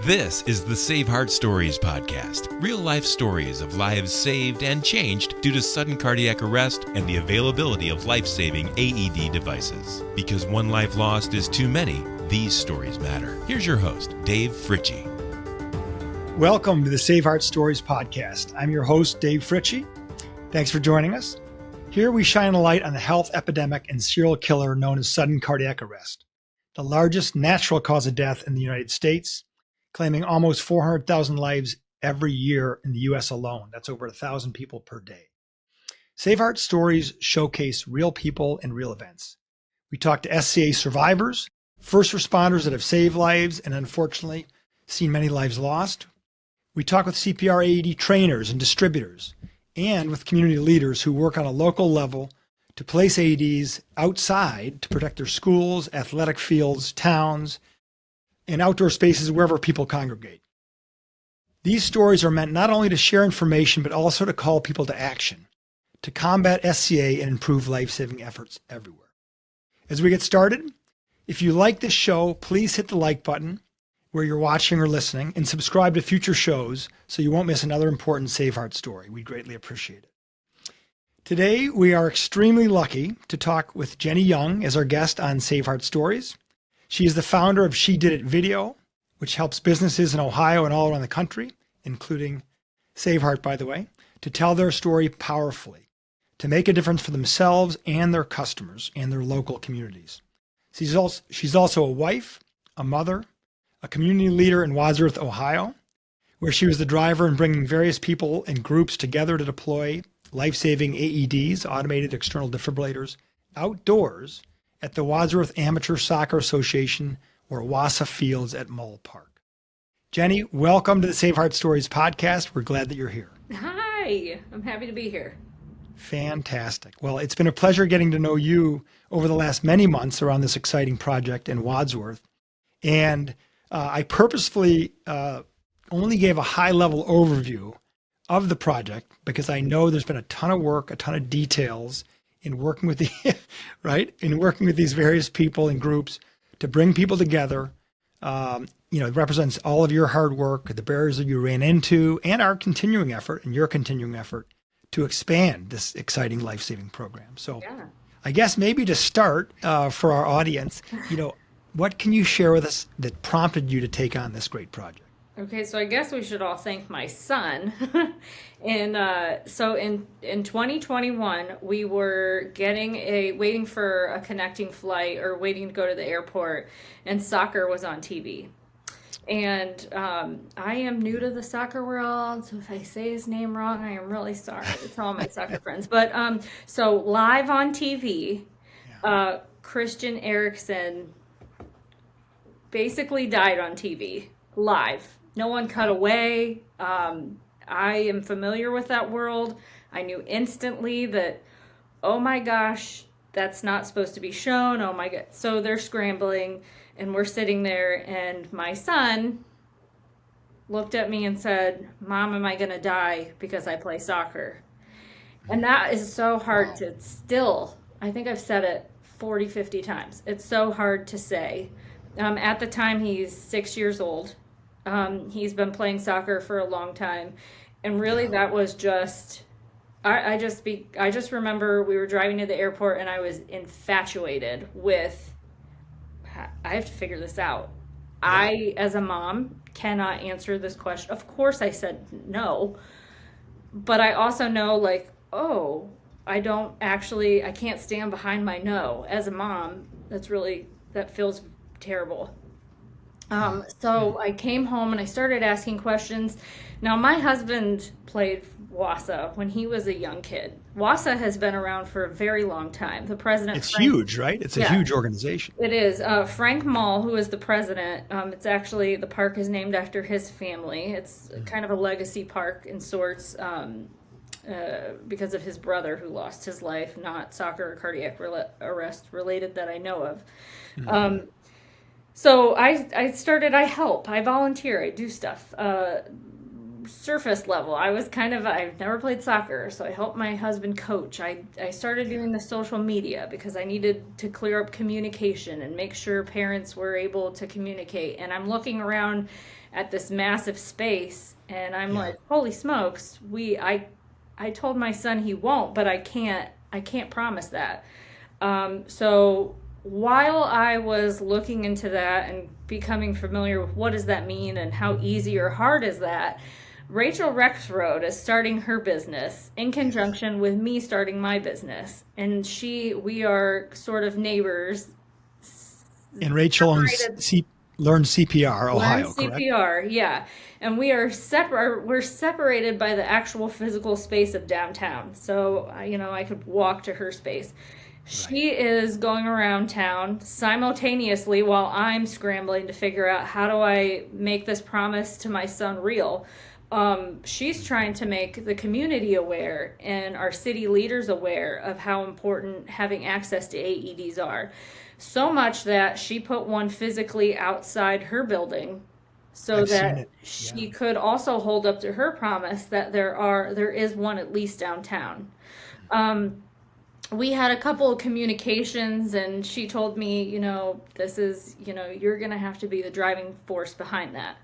This is the SaveHeart Stories podcast. Real-life stories of lives saved and changed due to sudden cardiac arrest and the availability of life-saving AED devices. Because one life lost is too many, these stories matter. Here's your host, Dave Fritzsche. Welcome to the SaveHeart Stories podcast. I'm your host, Dave Fritzsche. Thanks for joining us. Here we shine a light on the health epidemic and serial killer known as sudden cardiac arrest, the largest natural cause of death in the United States, claiming almost 400,000 lives every year in the U.S. alone. That's over 1,000 people per day. SaveHeart Stories showcase real people and real events. We talk to SCA survivors, first responders that have saved lives and unfortunately seen many lives lost. We talk with CPR AED trainers and distributors, and with community leaders who work on a local level to place AEDs outside to protect their schools, athletic fields, towns, and outdoor spaces wherever people congregate. These stories are meant not only to share information, but also to call people to action, to combat SCA and improve life-saving efforts everywhere. As we get started, if you like this show, please hit the like button where you're watching or listening and subscribe to future shows so you won't miss another important SaveHeart story. We'd greatly appreciate it. Today, we are extremely lucky to talk with Jenny Young as our guest on SaveHeart Stories. She is the founder of She Did It Video, which helps businesses in Ohio and all around the country, including SaveHeart, by the way, to tell their story powerfully, to make a difference for themselves and their customers and their local communities. She's also a wife, a mother, a community leader in Wadsworth, Ohio, where she was the driver in bringing various people and groups together to deploy life-saving AEDs, automated external defibrillators, outdoors at the Wadsworth Amateur Soccer Association or WASA Fields at Mull Park. Jenny, welcome to the SaveHeart Stories podcast. We're glad that you're here. Hi, I'm happy to be here. Fantastic. Well, it's been a pleasure getting to know you over the last many months around this exciting project in Wadsworth. And I purposefully only gave a high-level overview of the project because I know there's been a ton of work, a ton of details in working with working with these various people and groups to bring people together. It represents all of your hard work, the barriers that you ran into, and our continuing effort and your continuing effort to expand this exciting life-saving program. So yeah. I guess maybe to start for our audience, what can you share with us that prompted you to take on this great project? Okay, so I guess we should all thank my son. In 2021, we were waiting for a connecting flight or waiting to go to the airport, and soccer was on TV. And I am new to the soccer world, so if I say his name wrong, I am really sorry to all my soccer friends. But so live on TV, Christian Eriksen basically died on TV, live. No one cut away. I am familiar with that world. I knew instantly that, oh my gosh, that's not supposed to be shown. Oh my God. So they're scrambling and we're sitting there and my son looked at me and said, Mom, am I going to die because I play soccer? And that is so hard to still, I think I've said it 40, 50 times. It's so hard to say. At the time, he's 6 years old. He's been playing soccer for a long time. And really that was just, I just remember we were driving to the airport and I was infatuated with, I have to figure this out. Yeah. I, as a mom, cannot answer this question. Of course I said no, but I also know I can't stand behind my no. As a mom, that feels terrible. So I came home and I started asking questions. Now, my husband played WASA when he was a young kid. WASA has been around for a very long time. The president... It's huge, right? It's a huge organization. It is. Frank Mall, who is the president, it's actually, the park is named after his family. It's kind of a legacy park in sorts because of his brother who lost his life, not soccer or cardiac arrest related that I know of. Mm-hmm. So I help, I volunteer, I do stuff. surface level. I've never played soccer, so I helped my husband coach. I started doing the social media because I needed to clear up communication and make sure parents were able to communicate. And I'm looking around at this massive space, and I'm like, holy smokes, I told my son he won't, but I can't promise that. So while I was looking into that and becoming familiar with what does that mean and how easy or hard is that, Rachel Rexroad is starting her business in conjunction with me starting my business. And we are sort of neighbors. And Rachel learned CPR, Ohio, correct? CPR, yeah. And we're separated by the actual physical space of downtown. So, I could walk to her space. She is going around town simultaneously while I'm scrambling to figure out how do I make this promise to my son real. She's trying to make the community aware and our city leaders aware of how important having access to AEDs are. So much that she put one physically outside her building so that she could also hold up to her promise that there is one at least downtown. We had a couple of communications, and she told me, this is, you're going to have to be the driving force behind that.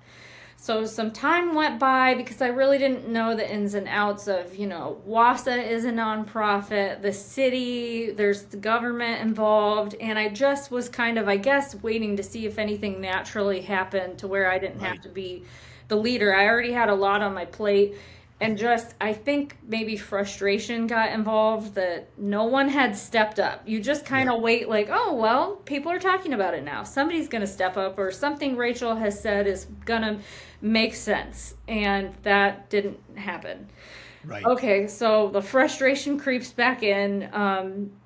So some time went by because I really didn't know the ins and outs of, WASA is a nonprofit, the city, there's the government involved, and I just was kind of, I guess, waiting to see if anything naturally happened to where I didn't have to be the leader. I already had a lot on my plate. And I think maybe frustration got involved that no one had stepped up. You just kind of wait like, oh, well, people are talking about it now. Somebody's going to step up, or something Rachel has said is going to make sense. And that didn't happen. Right. Okay, so the frustration creeps back in,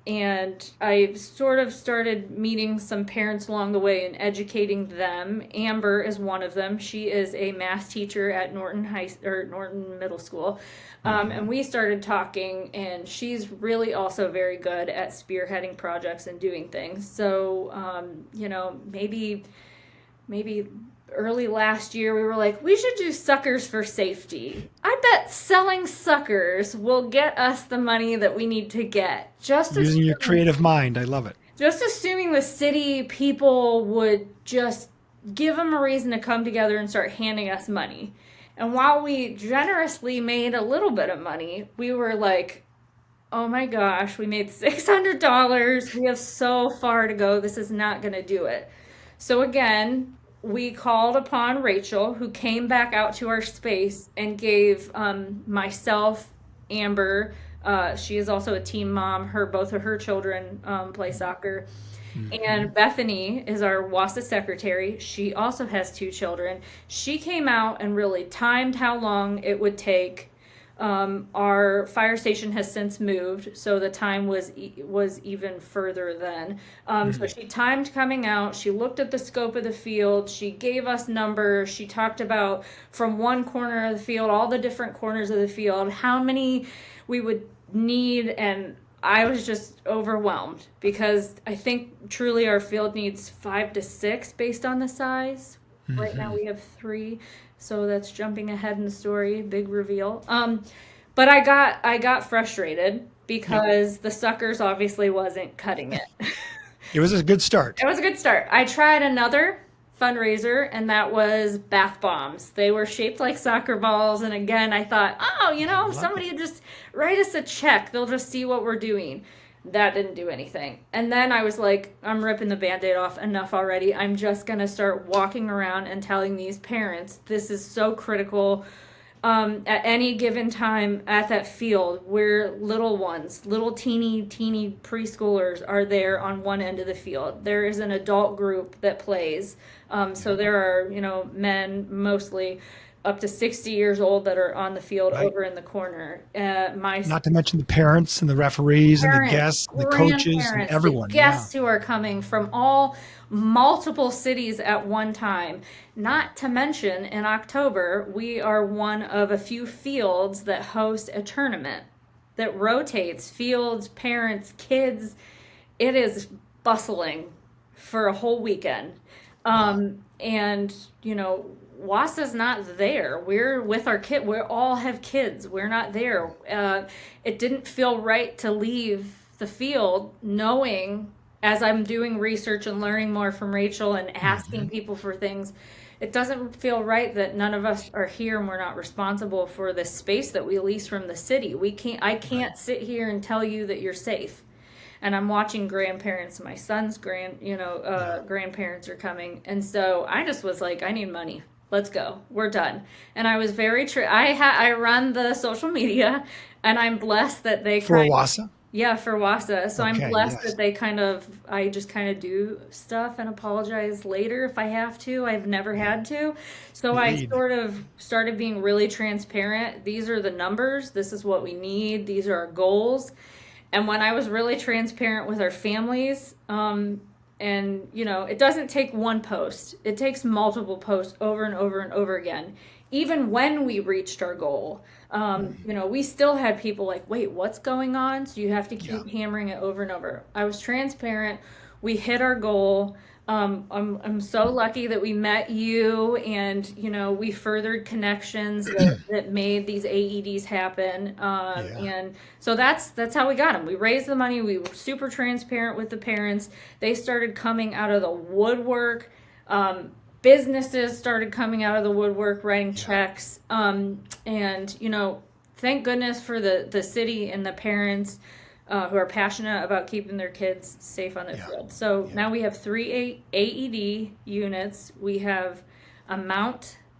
and I sort of started meeting some parents along the way and educating them. Amber is one of them. She is a math teacher at Norton Middle School, and we started talking. And she's really also very good at spearheading projects and doing things. So, maybe early last year we were like, we should do suckers for safety. I bet selling suckers will get us the money that we need to get. Using your creative mind. I love it. Just assuming the city people would just give them a reason to come together and start handing us money. And while we generously made a little bit of money, we were like, oh my gosh, we made $600. We have so far to go. This is not going to do it. So again, we called upon Rachel, who came back out to our space and gave myself, Amber, she is also a team mom. Both of her children play soccer. And Bethany is our WASA secretary. She also has 2 children. She came out and really timed how long it would take. Our fire station has since moved, so the time was even further then. So she timed coming out. She looked at the scope of the field. She gave us numbers. She talked about from one corner of the field, all the different corners of the field, how many we would need. And I was just overwhelmed because I think truly our field needs 5 to 6 based on the size. Right now we have 3. So that's jumping ahead in the story, big reveal. But I got frustrated because the suckers obviously wasn't cutting it. It was a good start. It was a good start. I tried another fundraiser, and that was bath bombs. They were shaped like soccer balls, and again, I thought, somebody would just write us a check. They'll just see what we're doing. That didn't do anything. And then I was like, I'm ripping the Band-Aid off. Enough already. I'm just going to start walking around and telling these parents this is so critical. At any given time at that field where little teeny preschoolers are there on one end of the field. There is an adult group that plays. So there are, men mostly up to 60 years old that are on the field over in the corner. Not to mention the parents and the referees and the guests and the coaches and everyone. Guests who are coming from multiple cities at one time. Not to mention in October, we are one of a few fields that host a tournament that rotates fields, parents, kids. It is bustling for a whole weekend. And, WASA's not there. We're with our kid. We all have kids. We're not there. It didn't feel right to leave the field knowing, as I'm doing research and learning more from Rachel and asking people for things, it doesn't feel right that none of us are here and we're not responsible for the space that we lease from the city. I can't sit here and tell you that you're safe. And I'm watching grandparents. My son's grandparents are coming. And so I just was like, I need money. Let's go. We're done. And I was very true. I run the social media, and I'm blessed that they For WASA? Yeah, for WASA. So I'm blessed yes. that I just kind of do stuff and apologize later if I have to. I've never had to. So I sort of started being really transparent. These are the numbers. This is what we need. These are our goals. And when I was really transparent with our families, and, it doesn't take one post. It takes multiple posts over and over and over again. Even when we reached our goal, we still had people like, wait, what's going on? So you have to keep hammering it over and over. I was transparent. We hit our goal. I'm so lucky that we met you, and we furthered connections that made these AEDs happen. And so that's how we got them. We raised the money. We were super transparent with the parents. They started coming out of the woodwork. Businesses started coming out of the woodwork, writing checks. And thank goodness for the city and the parents who are passionate about keeping their kids safe on the field. So now we have 3 AED units. We have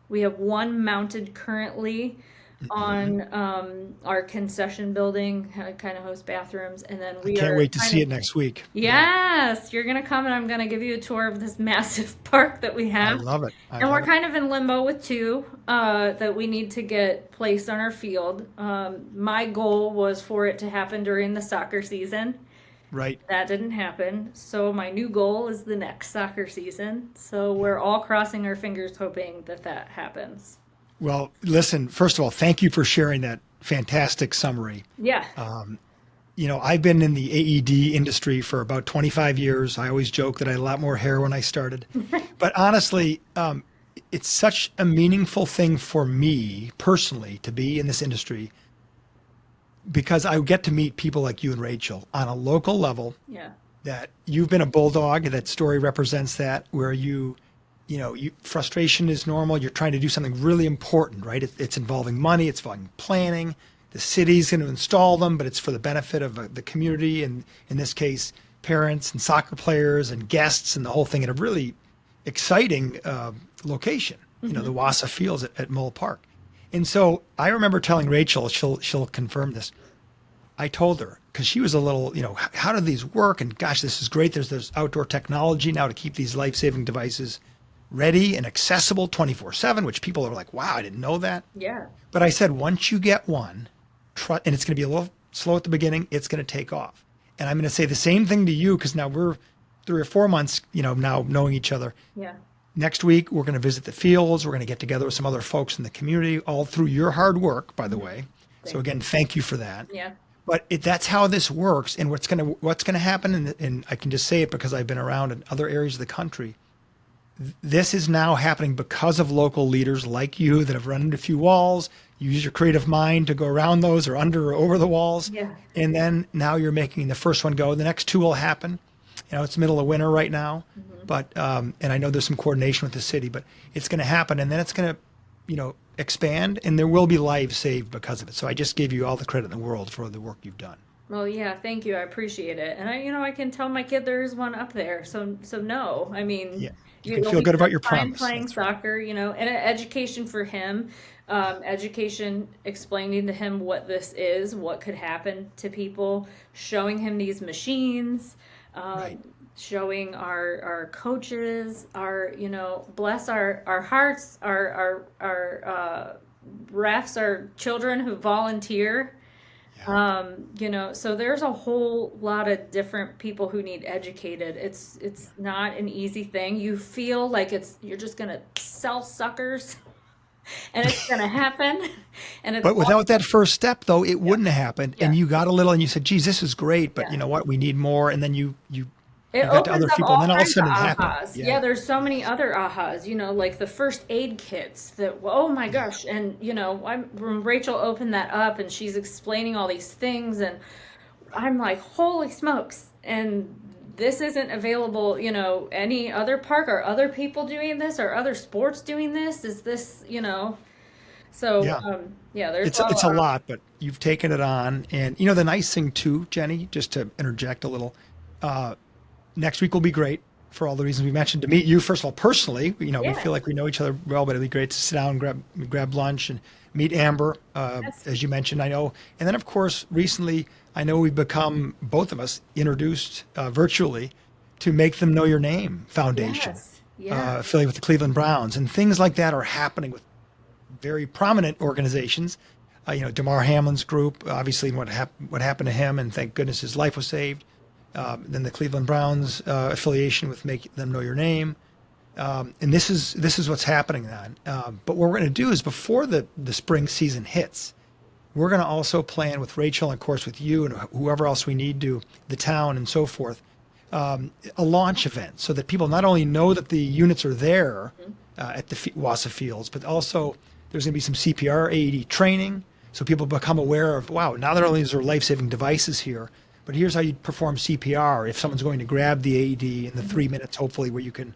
we have one mounted currently on our concession building, kind of host bathrooms, and then we can't wait to see it next week. Yes, you're gonna come, and I'm gonna give you a tour of this massive park that we have. I love it. And we're kind of in limbo with 2 that we need to get placed on our field. My goal was for it to happen during the soccer season. Right. That didn't happen. So my new goal is the next soccer season. So we're all crossing our fingers, hoping that happens. Well, listen, first of all, thank you for sharing that fantastic summary. Yeah. I've been in the AED industry for about 25 years. I always joke that I had a lot more hair when I started. But honestly, it's such a meaningful thing for me personally to be in this industry, because I get to meet people like you and Rachel on a local level. Yeah. That you've been a bulldog. That story represents that, where frustration is normal. You're trying to do something really important, right? It's involving money. It's involving planning. The city's going to install them, but it's for the benefit of the community, and in this case, parents and soccer players and guests and the whole thing, in a really exciting location. The WASA Fields at Mull Park. And so I remember telling Rachel, she'll confirm this. I told her, because she was a little, how do these work? And gosh, this is great. There's outdoor technology now to keep these life-saving devices ready and accessible 24/7, which people are like, wow, I didn't know that. Yeah. But I said, once you get one, and it's going to be a little slow at the beginning, it's going to take off. And I'm going to say the same thing to you, because now we're 3 or 4 months, now knowing each other. Yeah. Next week, we're going to visit the fields. We're going to get together with some other folks in the community, all through your hard work, by the way. So again, thank you for that. Yeah. But that's how this works. And what's going to happen, and I can just say it because I've been around in other areas of the country. This is now happening because of local leaders like you that have run into a few walls. You use your creative mind to go around those, or under or over the walls. Yeah. And then now you're making the first one go. The next 2 will happen. It's the middle of winter right now. But and I know there's some coordination with the city, but it's going to happen, and then it's going to, expand, and there will be lives saved because of it. So I just gave you all the credit in the world for the work you've done. Well, yeah, thank you. I appreciate it. And I can tell my kid there is one up there. So no, I mean, yeah, you can feel good about your time promise. Playing soccer, and an education for him, education, explaining to him what this is, what could happen to people, showing him these machines, Right. showing our coaches, bless our hearts, our refs, our children who volunteer. So there's a whole lot of different people who need educated. It's not an easy thing. You feel like you're just gonna sell suckers, and it's gonna happen. But without that first step, though, it wouldn't have happened. Yeah. And you got a little, and you said, "Geez, this is great, but you know what? We need more." And then you It you got to other opens up people, and all then all of a kinds of sudden it happened. ahas. Yeah, there's so many other ahas, like the first aid kits that, oh my gosh. And, when Rachel opened that up and she's explaining all these things, and I'm like, holy smokes. And this isn't available, any other park. Are other people doing this? Are other sports doing this? Is this, So, Yeah. there's It's a lot, but you've taken it on. And, the nice thing too, Jenny, just to interject a little, next week will be great for all the reasons we mentioned. To meet you, first of all, personally, we feel like we know each other well, but it'll be great to sit down and grab lunch and meet Amber, as you mentioned, I know. And then, of course, recently, I know we've become, both of us, introduced virtually to Make Them Know Your Name Foundation, affiliated with the Cleveland Browns. And things like that are happening with very prominent organizations. Damar Hamlin's group, obviously what happened to him, and thank goodness his life was saved. Then the Cleveland Browns affiliation with Make Them Know Your Name. And this is what's happening then. But what we're going to do is, before the spring season hits, we're going to also plan with Rachel and, of course, with you and whoever else we need to, the town and so forth, a launch event so that people not only know that the units are there at the WASA fields, but also there's going to be some CPR AED training so people become aware of, wow, not only is there life-saving devices here, but here's how you perform CPR if someone's going to grab the AED in the 3 minutes, hopefully, where you can,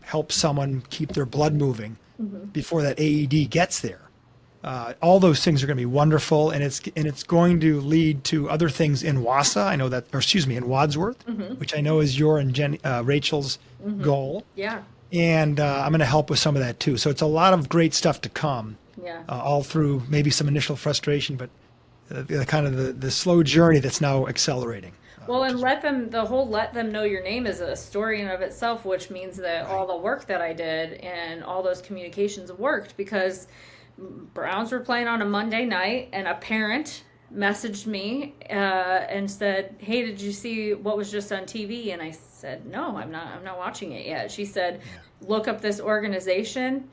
help someone keep their blood moving before that AED gets there. All those things are going to be wonderful, and it's going to lead to other things in WASA. I know that, in Wadsworth, which I know is your and Rachel's goal. Yeah. And I'm going to help with some of that too. So it's a lot of great stuff to come. Yeah. All through maybe some initial frustration, but the slow journey that's now accelerating. Well, and let them know your name is a story in and of itself, which means that all the work that I did and all those communications worked, because Browns were playing on a Monday night, and a parent messaged me and said, "Hey, did you see what was just on TV?" And I said, "No, I'm not watching it yet." She said, "Look up this organization.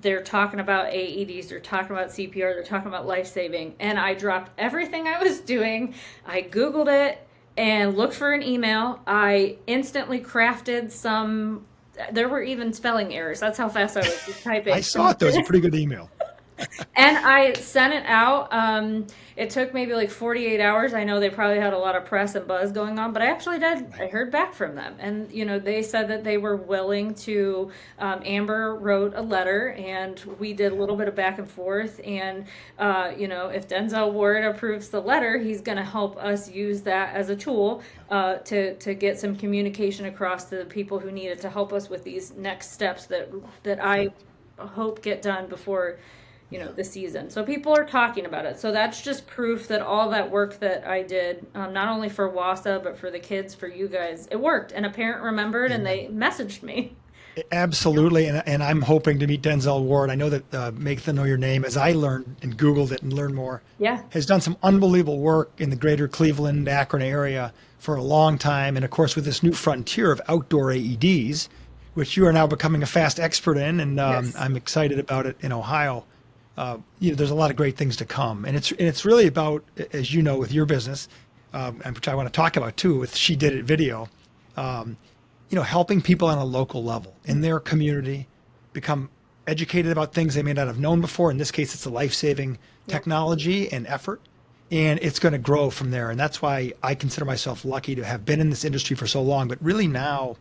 They're talking about AEDs, they're talking about CPR, they're talking about life-saving." And I dropped everything I was doing. I Googled it and looked for an email. I instantly crafted some, there were even spelling errors. That's how fast I was typing. I saw it. That was a pretty good email. And I sent it out. It took maybe like 48 hours. I know they probably had a lot of press and buzz going on, but I actually did. I heard back from them. And, they said that they were willing to, Amber wrote a letter, and we did a little bit of back and forth. And, if Denzel Ward approves the letter, he's going to help us use that as a tool to get some communication across to the people who need it, to help us with these next steps that I hope get done before the season. So people are talking about it. So that's just proof that all that work that I did, not only for WASA, but for the kids, for you guys, it worked. And a parent remembered and they messaged me. Absolutely. And I'm hoping to meet Denzel Ward. I know that Make Them Know Your Name, as I learned and Googled it and learned more, has done some unbelievable work in the greater Cleveland, Akron area for a long time. And of course, with this new frontier of outdoor AEDs, which you are now becoming a fast expert in, and I'm excited about it in Ohio. There's a lot of great things to come, and it's really about, as you know, with your business, and which I want to talk about too, with She Did It Video, helping people on a local level in their community become educated about things they may not have known before. In this case, it's a life-saving technology and effort, and it's going to grow from there. And that's why I consider myself lucky to have been in this industry for so long, but really now,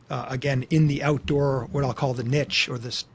again, in the outdoor, what I'll call the niche, or the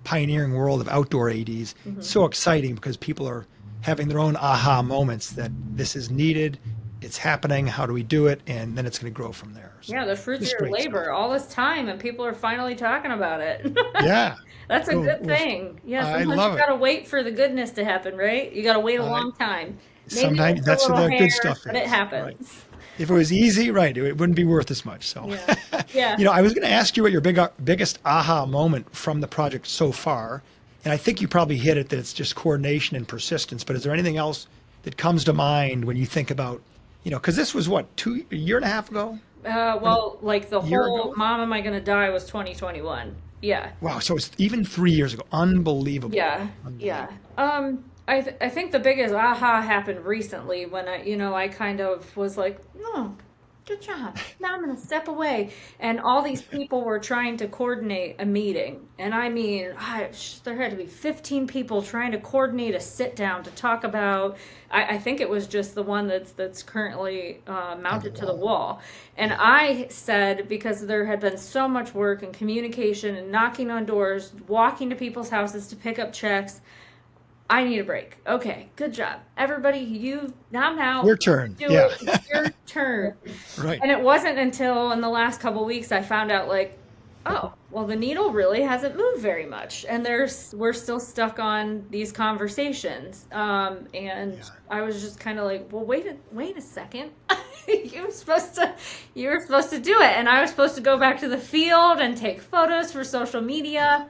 pioneering world of outdoor AEDs. So exciting, because people are having their own aha moments that this is needed, it's happening, how do we do it, and then it's going to grow from there. So the fruits of your labor, all this time, and people are finally talking about it. Yeah. That's a good thing. Yeah, sometimes you got to wait for the goodness to happen, right? You got to wait a long time. Maybe sometimes that's the good stuff. But it happens. Right. If it was easy, it wouldn't be worth as much. So, I was going to ask you what your biggest aha moment from the project so far, and I think you probably hit it, that it's just coordination and persistence. But is there anything else that comes to mind when you think about, because this was what, a year and a half ago? Like the whole "Mom, am I going to die" was 2021. Yeah. Wow. So it's even 3 years ago. Unbelievable. Yeah. Yeah. I think the biggest aha happened recently when I kind of was like, no, good job. Now I'm going to step away. And all these people were trying to coordinate a meeting. And I mean, there had to be 15 people trying to coordinate a sit down to talk about, I think it was just the one that's currently mounted to the wall. And I said, because there had been so much work and communication and knocking on doors, walking to people's houses to pick up checks, I need a break. Okay, good job. Everybody, now. Your turn. It. It's your turn. Right. And it wasn't until in the last couple of weeks I found out, like, oh, well, the needle really hasn't moved very much. And we're still stuck on these conversations. And I was just kind of like, well, wait a second. You were supposed to do it. And I was supposed to go back to the field and take photos for social media.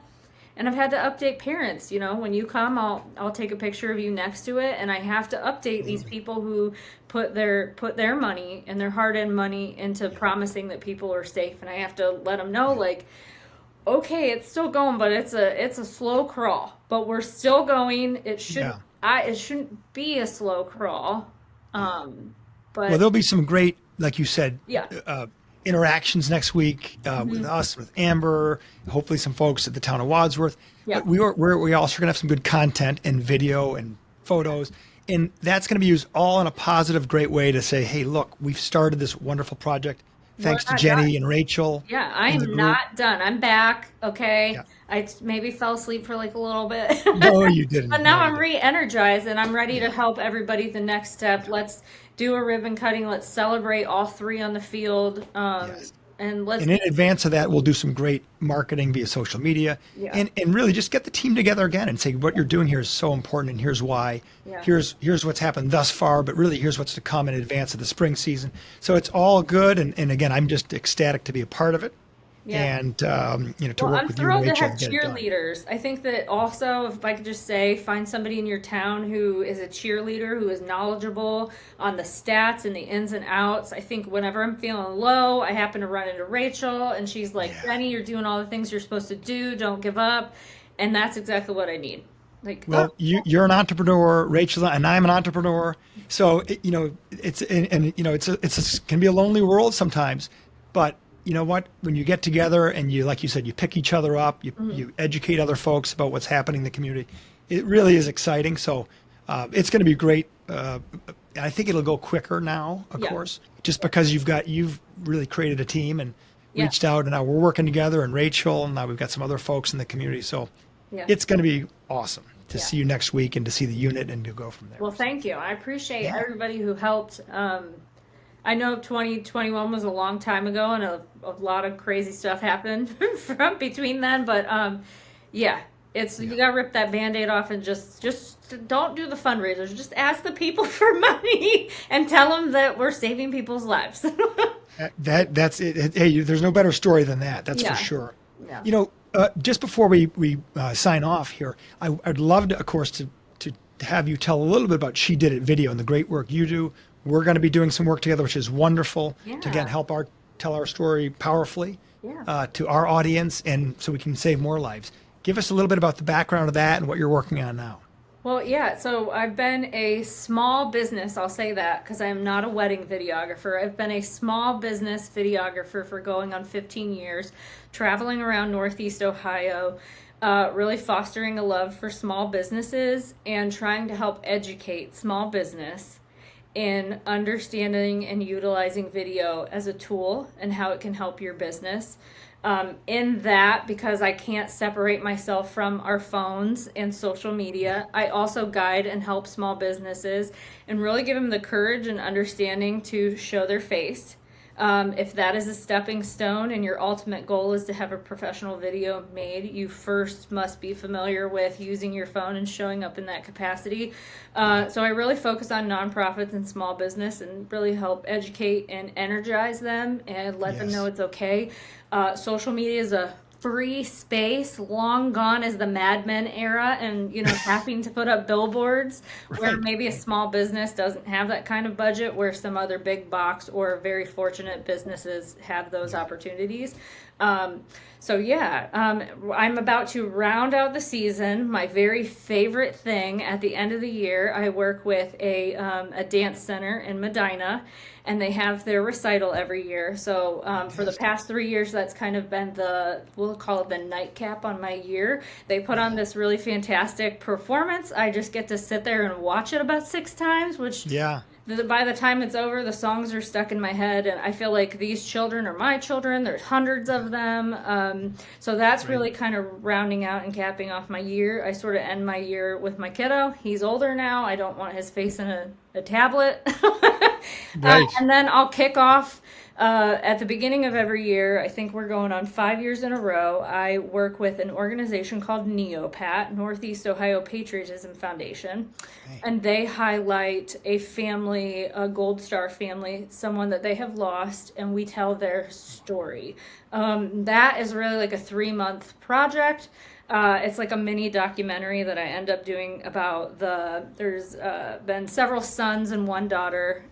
And I've had to update parents, when you come, I'll take a picture of you next to it. And I have to update these people who put their money and their hard-earned money into promising that people are safe. And I have to let them know, like, okay, it's still going, but it's a slow crawl, but we're still going. It shouldn't be a slow crawl. But there'll be some great, like you said, interactions next week with us, with Amber, hopefully some folks at the town of Wadsworth. Yeah. But we also going to have some good content and video and photos. And that's going to be used all in a positive, great way to say, hey, look, we've started this wonderful project. Thanks to Jenny and Rachel. Yeah, I am not done. I'm back. Okay. Yeah. I maybe fell asleep for like a little bit. No, you didn't. But now I'm re-energized and I'm ready to help everybody the next step. Let's do a ribbon cutting. Let's celebrate all three on the field. And in advance of that, we'll do some great marketing via social media and really just get the team together again and say what you're doing here is so important and here's why. Yeah. Here's what's happened thus far, but really here's what's to come in advance of the spring season. So it's all good. And again, I'm just ecstatic to be a part of it. Yeah. And, to work with you and Rachel. I'm thrilled to have cheerleaders. I think that also, if I could just say, find somebody in your town who is a cheerleader, who is knowledgeable on the stats and the ins and outs. I think whenever I'm feeling low, I happen to run into Rachel and she's like, Jenny, you're doing all the things you're supposed to do. Don't give up. And that's exactly what I need. You're an entrepreneur, Rachel, and I'm an entrepreneur. So, it's can be a lonely world sometimes, but you know what? When you get together and you, like you said, you pick each other up, you educate other folks about what's happening in the community. It really is exciting. So it's going to be great. I think it'll go quicker now, of course, just because you've really created a team and reached out, and now we're working together. And Rachel, and now we've got some other folks in the community. So it's going to be awesome to see you next week and to see the unit and to go from there. Well, thank you. I appreciate everybody who helped. I know 2021 was a long time ago and a lot of crazy stuff happened from between then, but you got to rip that Band-Aid off and just don't do the fundraisers. Just ask the people for money and tell them that we're saving people's lives. That's it. Hey, there's no better story than that. That's for sure. Yeah. Just before we sign off here, I'd love to, of course, to have you tell a little bit about She Did It Video and the great work you do. We're going to be doing some work together, which is wonderful to, again, help tell our story powerfully to our audience, and so we can save more lives. Give us a little bit about the background of that and what you're working on now. Well, so I've been a small business, I'll say that, because I am not a wedding videographer. I've been a small business videographer for going on 15 years, traveling around Northeast Ohio, really fostering a love for small businesses and trying to help educate small business in understanding and utilizing video as a tool and how it can help your business. In that, because I can't separate myself from our phones and social media, I also guide and help small businesses and really give them the courage and understanding to show their face. If that is a stepping stone and your ultimate goal is to have a professional video made, you first must be familiar with using your phone and showing up in that capacity. So I really focus on nonprofits and small business and really help educate and energize them and let them know it's okay. Social media is a free space. Long gone is the Mad Men era and, having to put up billboards where maybe a small business doesn't have that kind of budget, where some other big box or very fortunate businesses have those opportunities. I'm about to round out the season. My very favorite thing at the end of the year, I work with a dance center in Medina, and they have their recital every year. So for the past 3 years, that's kind of been we'll call it the nightcap on my year. They put on this really fantastic performance. I just get to sit there and watch it about 6 times, which by the time it's over, the songs are stuck in my head, and I feel like these children are my children. There's hundreds of them. So that's really kind of rounding out and capping off my year. I sort of end my year with my kiddo. He's older now. I don't want his face in a tablet. Right. And then I'll kick off at the beginning of every year. I think we're going on 5 years in a row. I work with an organization called NEOPAT, Northeast Ohio Patriotism Foundation. And they highlight a family, a Gold Star family, someone that they have lost, and we tell their story. That is really like a 3-month project. It's like a mini documentary that I end up doing about there's been several sons and one daughter,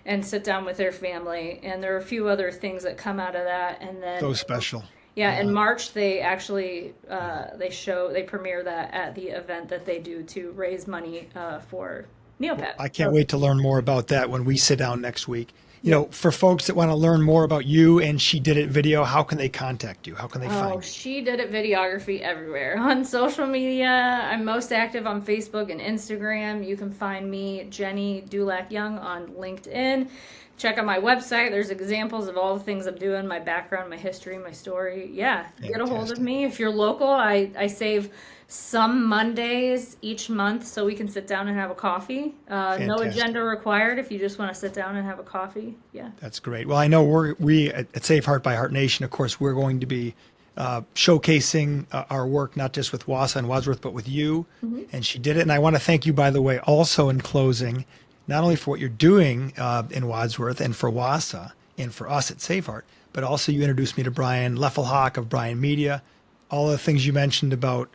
and sit down with their family. And there are a few other things that come out of that. And then So special. Yeah, in March they actually they premiere that at the event that they do to raise money for NEOPAT. I can't wait to learn more about that when we sit down next week. You know, for folks that want to learn more about you and She Did It Video, how can they contact you? How can they find you? She Did It Videography everywhere. On social media, I'm most active on Facebook and Instagram. You can find me, Jenny Dulac-Young, on LinkedIn. Check out my website. There's examples of all the things I'm doing, my background, my history, my story. Yeah, get a hold of me. If you're local, I save some Mondays each month so we can sit down and have a coffee. No agenda required if you just want to sit down and have a coffee. Yeah. That's great. Well, I know we at SaveHeart by Heart Nation, of course, we're going to be showcasing our work, not just with Wausau and Wadsworth, but with you. And She Did It. And I want to thank you, by the way, also in closing, not only for what you're doing in Wadsworth and for Wausau and for us at SaveHeart, but also you introduced me to Brian Leffelhock of Brian Media. All the things you mentioned about,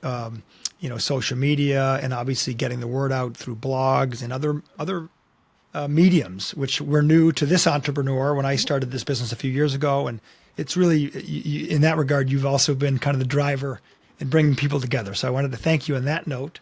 social media and obviously getting the word out through blogs and other mediums, which were new to this entrepreneur when I started this business a few years ago. And it's really, in that regard, you've also been kind of the driver in bringing people together. So I wanted to thank you on that note.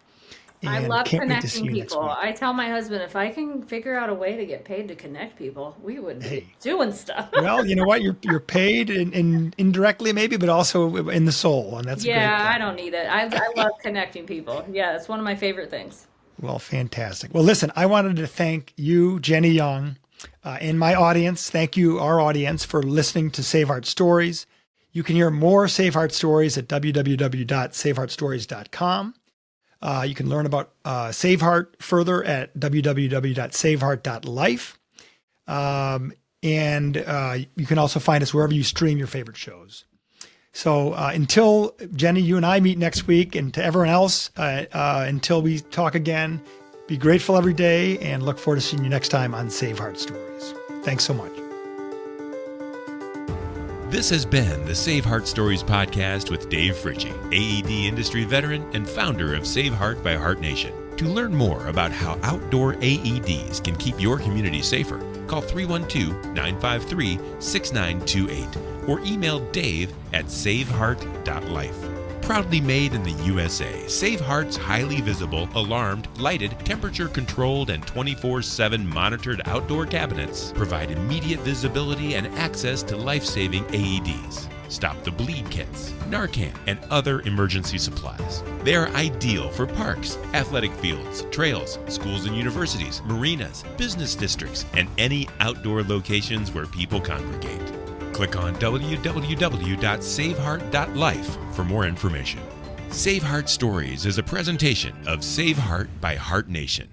I love connecting people. I tell my husband, if I can figure out a way to get paid to connect people, we would be doing stuff. Well, you know what? You're paid in indirectly maybe, but also in the soul, and that's a great thing. I don't need it. I love connecting people. Yeah, it's one of my favorite things. Well, fantastic. Well, listen, I wanted to thank you, Jenny Young, and my audience. Thank you, our audience, for listening to SaveHeart Stories. You can hear more SaveHeart Stories at www.saveheartstories.com. You can learn about SaveHeart further at www.saveheart.life. And you can also find us wherever you stream your favorite shows. So until, Jenny, you and I meet next week, and to everyone else, until we talk again, be grateful every day and look forward to seeing you next time on SaveHeart Stories. Thanks so much. This has been the SaveHeart Stories podcast with Dave Fritzsche, AED industry veteran and founder of SaveHeart by Heart Nation. To learn more about how outdoor AEDs can keep your community safer, call 312-953-6928 or email Dave at saveheart.life. Proudly made in the USA, SaveHeart's highly visible, alarmed, lighted, temperature-controlled, and 24/7 monitored outdoor cabinets provide immediate visibility and access to life-saving AEDs. Stop the bleed kits, Narcan, and other emergency supplies. They are ideal for parks, athletic fields, trails, schools and universities, marinas, business districts, and any outdoor locations where people congregate. Click on www.saveheart.life for more information. SaveHeart Stories is a presentation of SaveHeart by Heart Nation.